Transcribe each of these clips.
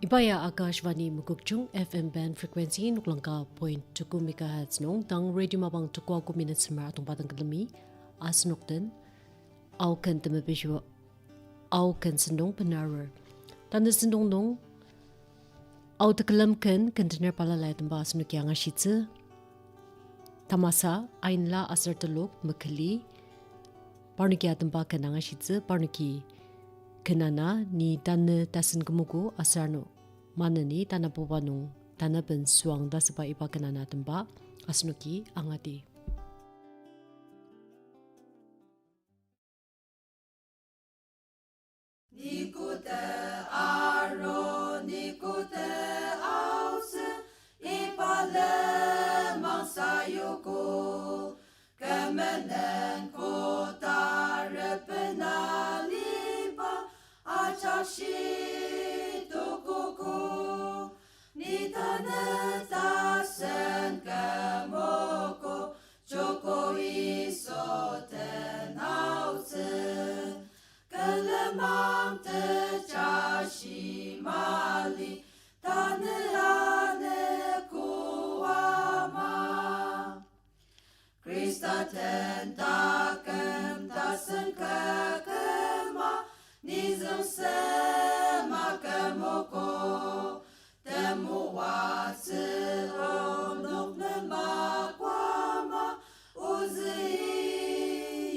Ibaya Akashvani Mukukchung FM band frequency nuklangka 0.2 MHz nong tang radio mabang tukwa ku minutes mar atong batang kalami asnokten au kan temabishwa au kan sendong penarer tan sendong nong au tekalam kan container palalai tamba asnuk yang ashitse tamasa ainla asar teluk mekali parniki atamba kan angashitse parniki kenana ni tanne tasen kemuku asarno manani tanah pobanung tanah ben suang da seba iba kenana temba asnuki angati Nikute aro nikute ause ipale mangsayuku kemenen kota repenaliba achashi tukuku nitane tasen kemoko choko isoten ause kelemam te chashi mali tane ane kuama Krista ten takem tasen kekema nizem sema kemoko temu watsi onok nema kwama uzi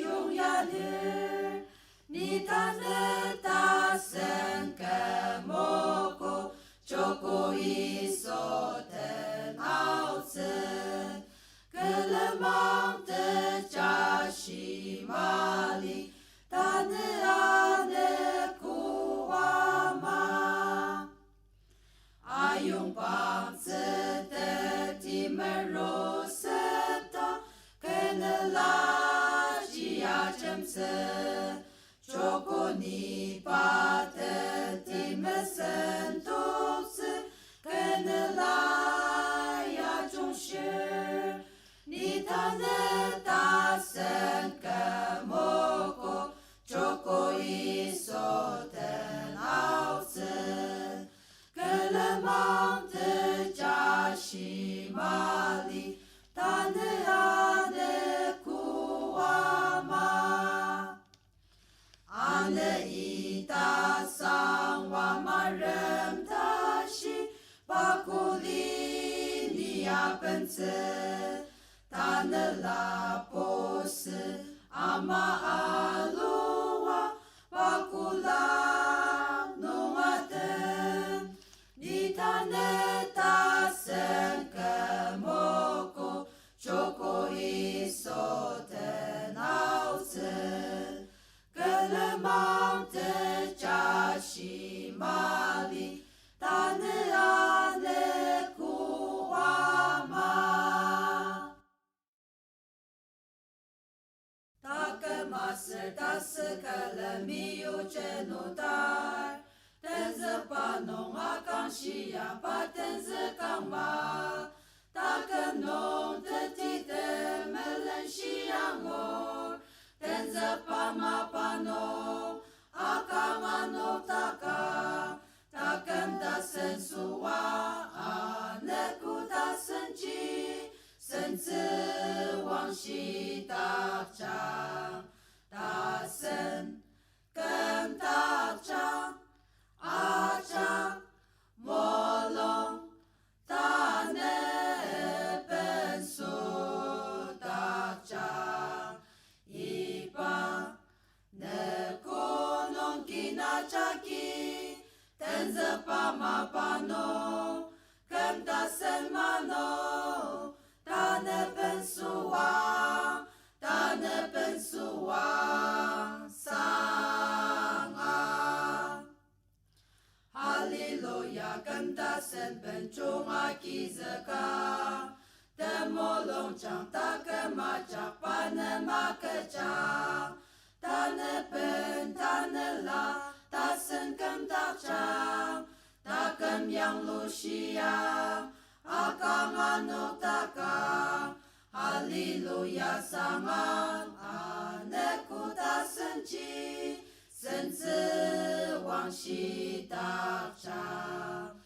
yung yalir Nitane tasen kemoko choko isoten ausen kelemam te chashi mali tane ane kuama ayung pamse te timero seta kenela chia chemse Choko ni patenti mesentose kenela ya jongshir ni taneta sen kemoko choko isoten ausen kelemam te chashi mali tane ane kuama Ane ita sangwa marem tashi bakuli ni apense tane la pose ama alua bakula nuaten ni tane tasen kemoko choko isoten ausen kelemam te chashi mali tane ane kuama Takemaser tase kelemiu cenutar tenze panong akan shia patenze kangma takenong tetite melen shiangor Tenza pama pano akamano taka takem tasen suwa aneku tasen chi sense wangshi takcha tasen kem takcha acha molong tane pensu takcha Nekonon kinachaki tenze pama pano kem tasen mano tane pensua sanga Hallelujah kem tasen penchunga kizaka Temolong chang takemachak panemakechang Tane pen, tane la, tasen kem takchang Takem yang lusia, akam anok takang Hallelujah sangang, aneku tasen chi Sense wang shi takchang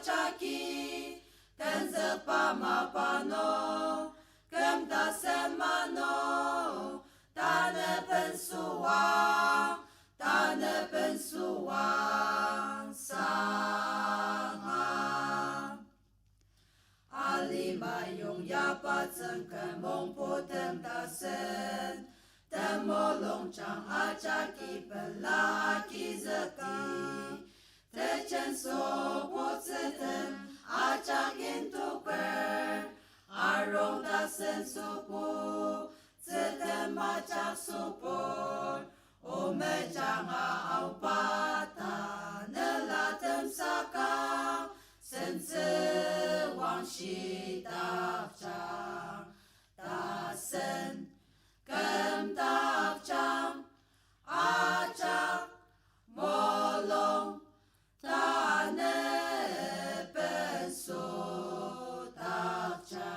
achaki tenze pama pano kem ta semano tane pensuang sanga alima yung yapa zen kemong potem ta sen temolong chang achaki pela kizaki Trecen so poțetem achakin tuper arong da sen supu Țetem achak supor o mejanga au pata ne latem saka sense wang shi tafchang ta sen kem tafchang achak molong Tane penso tafcha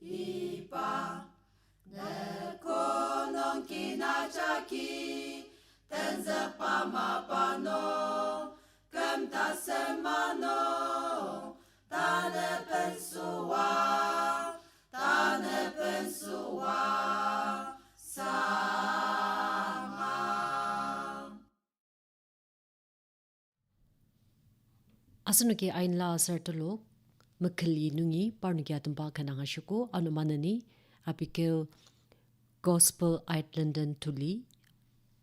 ipa ne konon kinachaki tenze pamapano kem ta semano tane pensua Asunuki ain la sertolo makali nungi parnugia tempa kananga shuko anumanani Abigail Gospel London tuli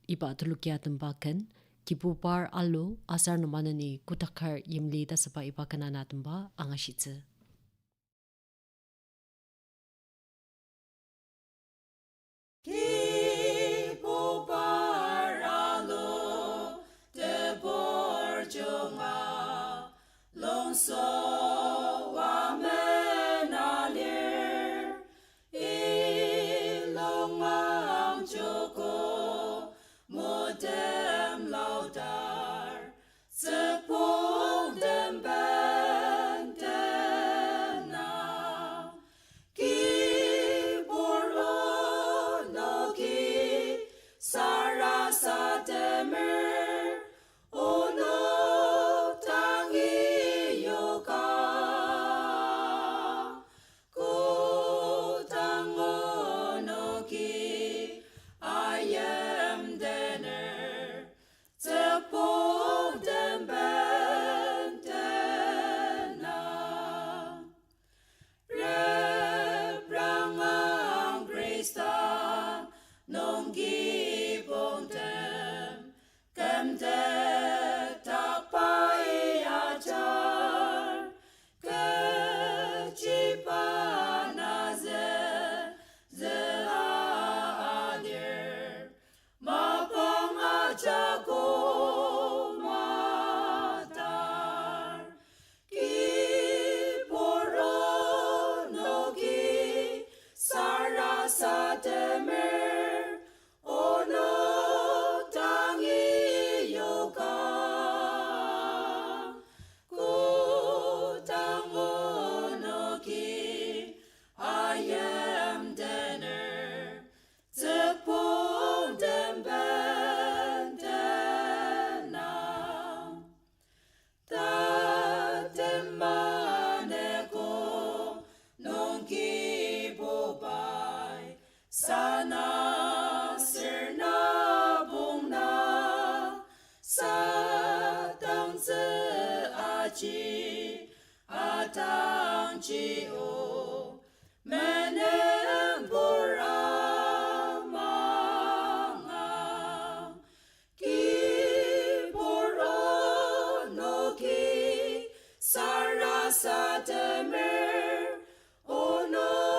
iba tulukia tempa kan kibupar alo asar numanani kutakar yimli da sapa iba kanana tempa angashitse Kibupar alo te borjonga Lonso wa menalir ilongang joko modem laudar sepung dem bentena kiburo no ki sarasa demer ono Sana sirna bungna satang ze aji atang ji o menem buramanga ki buro no ki sarasa demer ono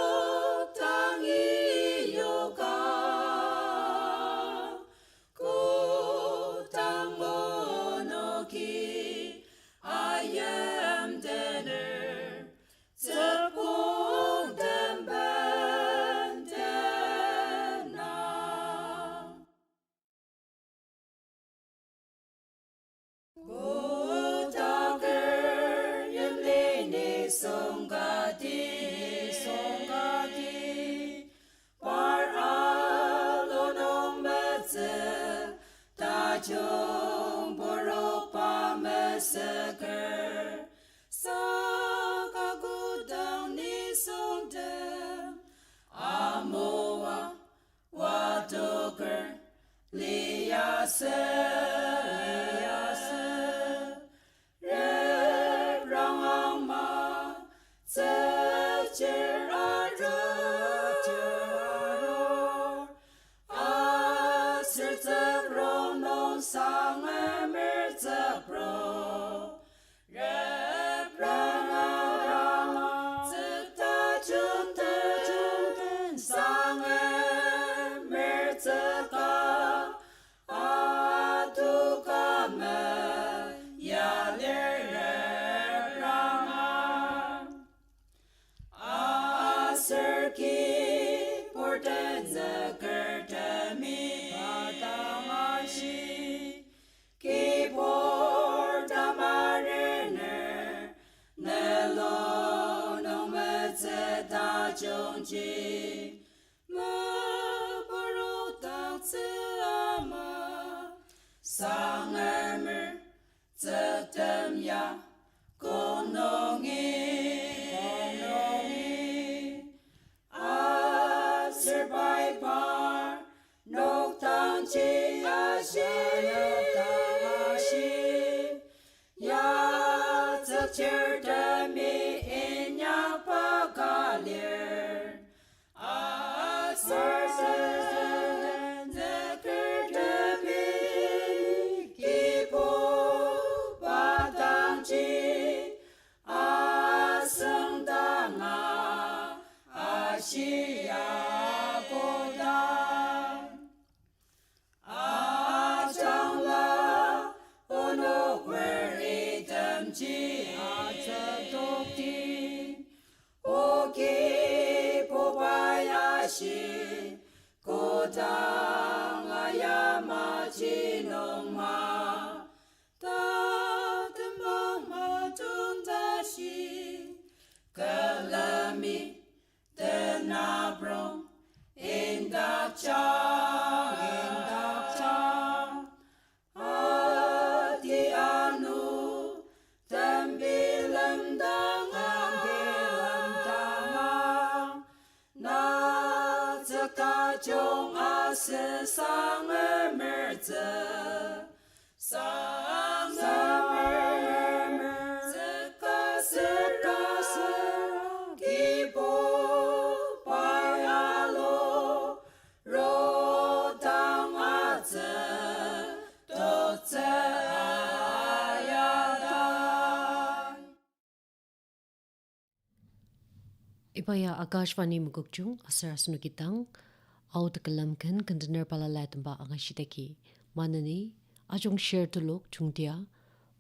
Songadi, par alonom betze, tajong borok pa meseker, Ipaya Akashvani Mugukchung Asar Sunukitang Out Kalamkan Container Palalatamba Angashiteki Manani Ajung Share to Look Chungtia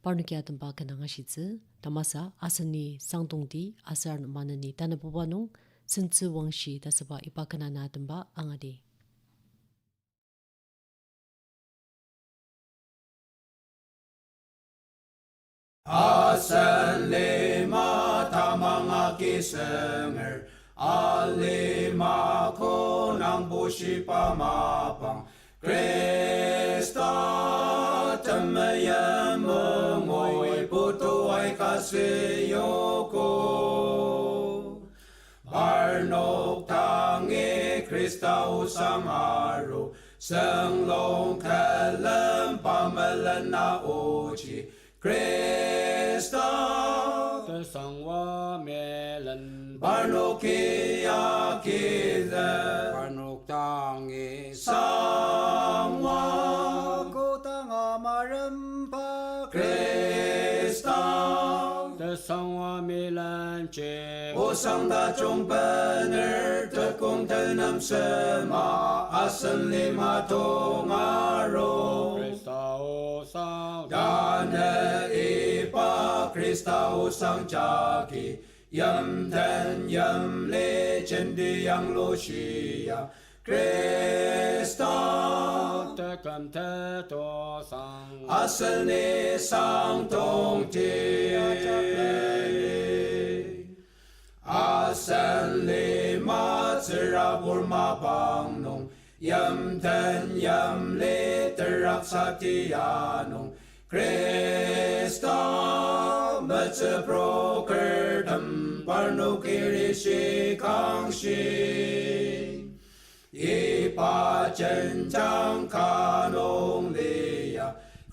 Parnukiatamba Kanangashitsu Tamasa Asani Sangtungti Asar Manani Tanapubanung Sinsu Wangshi Tasaba Ipakananatamba Angadi Asan lima tamang akisenger alima ko nang bushi pamapang Krista tamayam moy puto ay kasiyoko Barnok tangi Krista usang araw Senglong kalam pamalan na uchi Krista Sangwa melan Barnok iyakida Barnok tangi Sangwa Kotang amarampa Krista Sangwa melan che Usang dachong banner Tekong tanam sema Asan lima tong araw Krista usang Dana ipa Krista usang jaki Yam ten yam le chendi yang lo shia Krista Tekam te to sang Asal ni sang tong ti Asal lima tsirabur mapang nong Yam ten yam le terak satianong Krista matse broker tam parno kirishi kangshi Ipa chen chang kanong li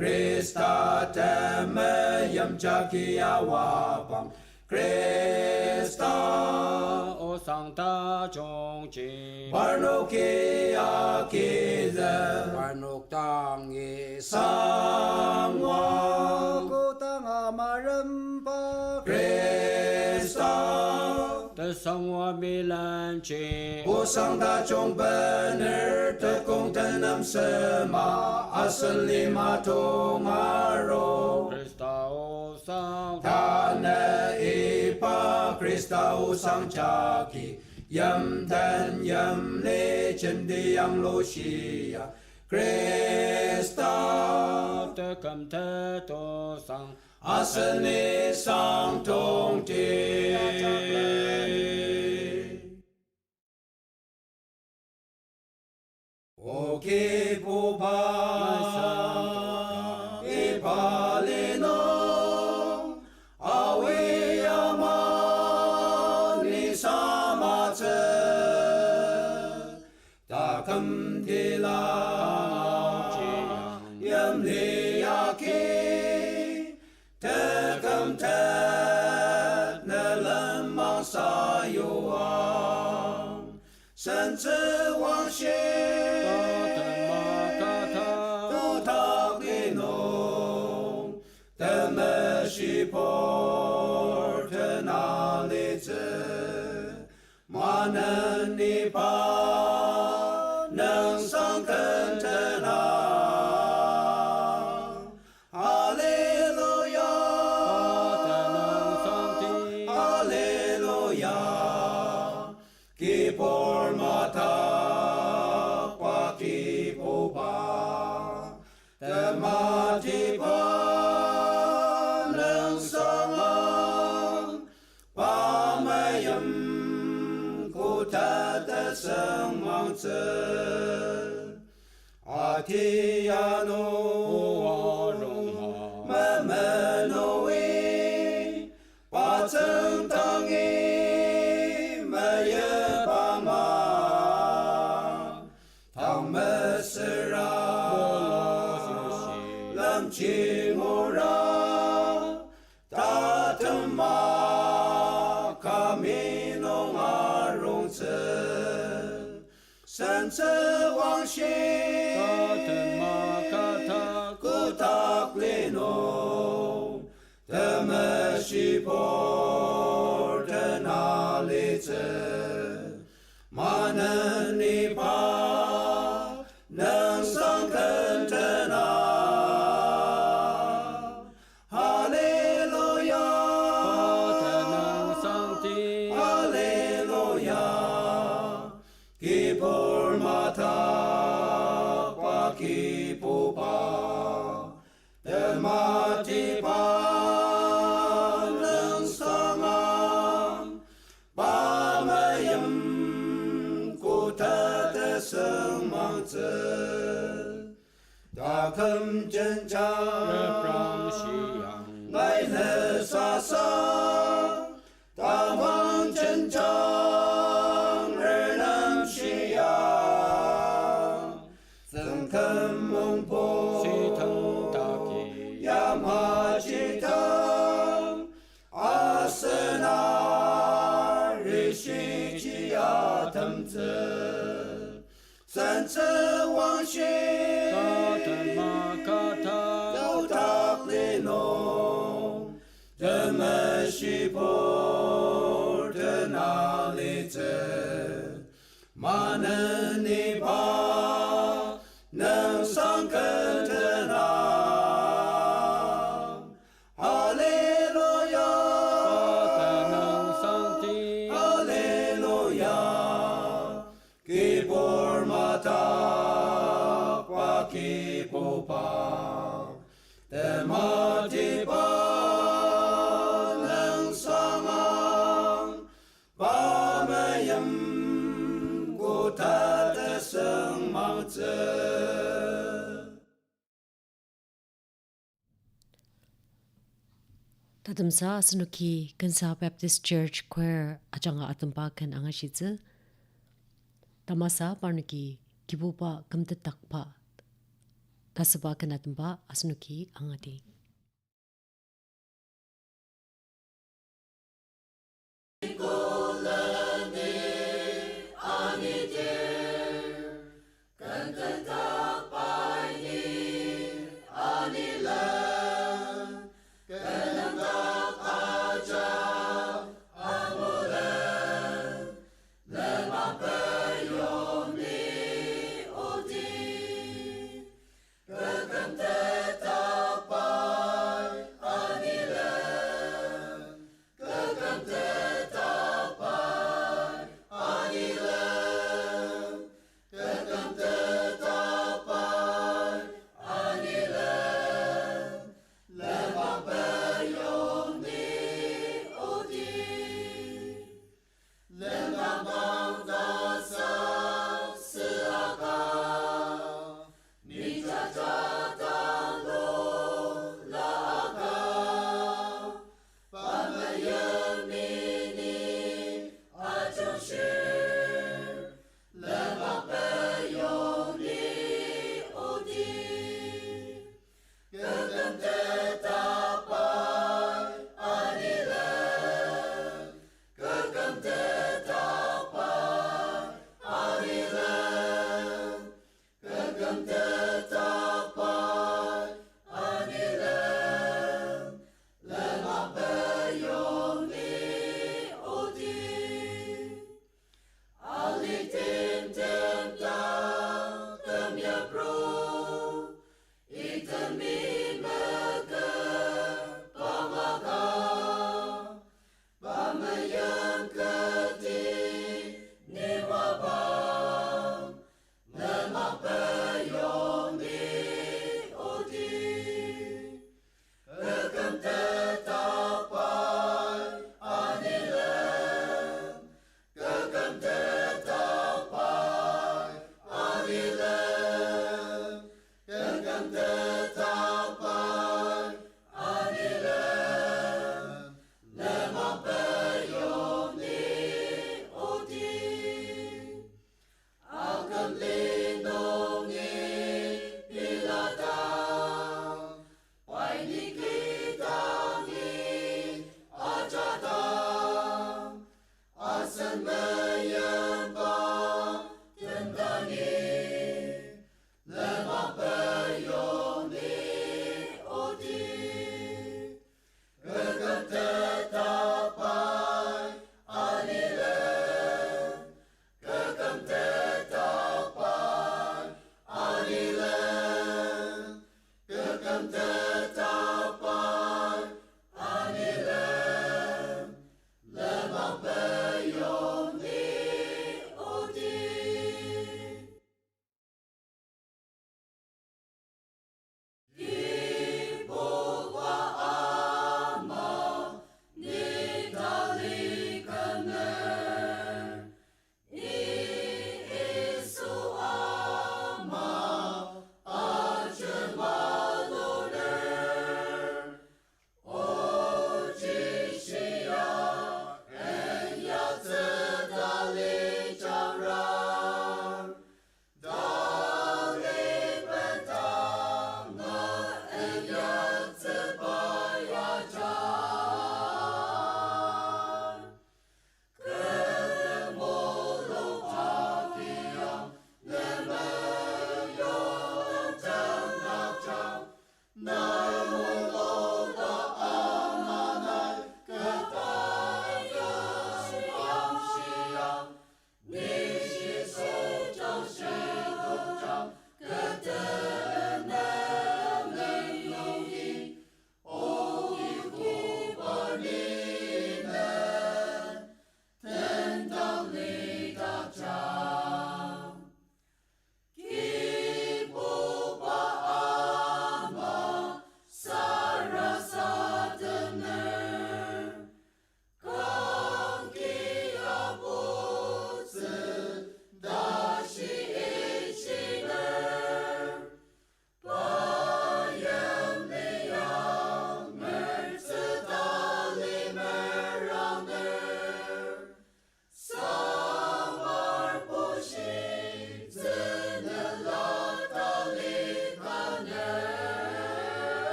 Krista teme yam chakia wapam Krista o sang ta chong chi Parnokia kize Parnok tang ye Sangwa Ko tang amaram pa Krista Te sangwa milan chi O sang ta chong bener te kong tenam sema asali matong aro Krista o sang Tane ipa Krista o sang chaki Yam tan yam le chen di yang lo shia Krista Te kam te to sang asali sang tong ti O ki pu pa I pa li no Awi ama ni sa ma tse Ta kam ti la Yam li ya ki Te kam te Ne len ma sa yu ang Sen tse wang xie porte na lice manen ni pa nang sang kentena Alleluia Alleluia ki por mata pa ki po pa te mati pa Sang mang tse Atiano Me me no we Pa tseng tang i Me ye pa ma Tang me se ra Lam chi mo ra Ta tem ma Camino nga rong tse Sen tse wang xie Ku tak li no Te me shi por te na li tse Ma nen ni pa Neng sang ken te na Alleluia Alleluia Ki por mata pa ki po pa Te mati pa nang sangam Pa mayam ku ta te sang mang tse Ta kem chen cha Ngai le sa sa Ta mang chen cha Sen tse wang xie Yau tak li no Te me shi por te na li tse Ma nen ni pa Neng sang ken te na Alleluia Alleluia Ki por mata pa ki po pa Te mati pa nang sangam Pa mayam ku ta te sang mang tse Tatamsa Sanuki Kansa Baptist Church Choir Achanga Atampakan Angashitze Tamasa Parnaki Kibupa Kamtatakpa kasaba kanat ba asnuki angati